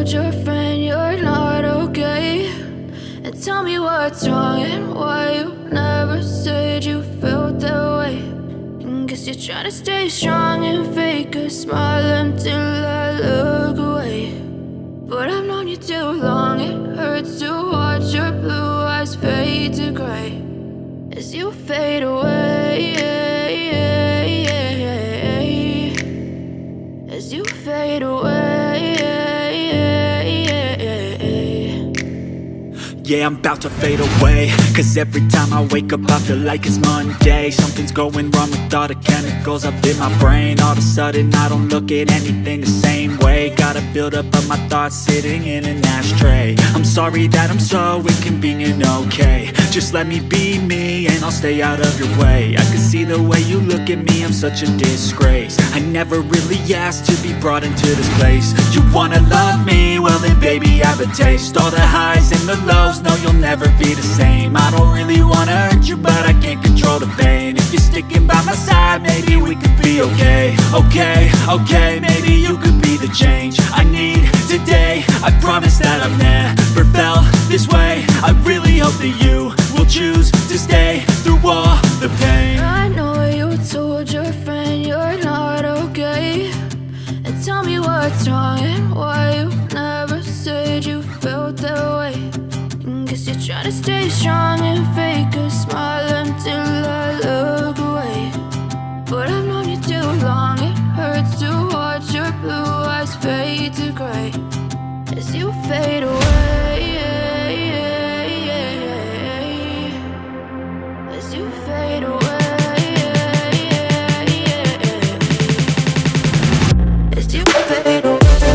told your friend you're not okay? And tell me what's wrong and why you never said you felt that way. And guess you're trying to stay strong and fake a smile until I look away. But I've known you too long, it hurts to watch your blue eyes fade to gray as you fade away, as you fade away. Yeah, I'm about to fade away, cause every time I wake up I feel like it's Monday. Something's going wrong with all the chemicals up in my brain. All of a sudden I don't look at anything the same way. Got a buildup of my thoughts sitting in an ashtray. I'm sorry that I'm so inconvenient, okay? Just let me be me and I'll stay out of your way. I can see the way you look at me, I'm such a disgrace. I never really asked to be brought into this place. You wanna love me? Well then baby have a taste. All the highs and the lows, no you'll never be the same. I don't really wanna hurt you but I can't control the pain. If you're sticking by my side maybe we could be okay. Okay, maybe you could be the change I need today. I promise that I've never felt this way. I really hope that you will choose to stay through all the pain. I know you told your friend you're not okay. And tell me what's wrong and why you never said you felt that way. And guess you're trying to stay strong and fake a smile until I look away. But I've known you too long, it hurts to watch your blue eyes fade to gray as you fade away, as you fade away, as you fade away.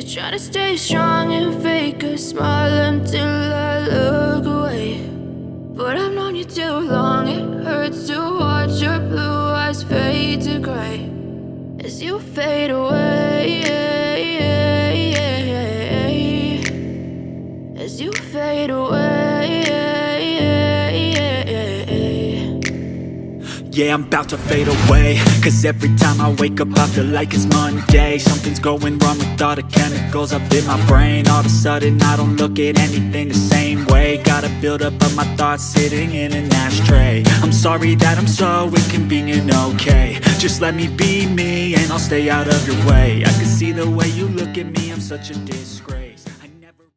Try to stay strong and fake a smile until I look away. But I've known you too long, it hurts to watch your blue eyes fade to gray as you fade away, as you fade away. Yeah, day I'm about to fade away. Cause every time I wake up I feel like it's Monday. Something's going wrong with all the chemicals up in my brain. All of a sudden I don't look at anything the same way. Gotta build up of my thoughts sitting in an ashtray. I'm sorry that I'm so inconvenient, okay. Just let me be me and I'll stay out of your way. I can see the way you look at me, I'm such a disgrace.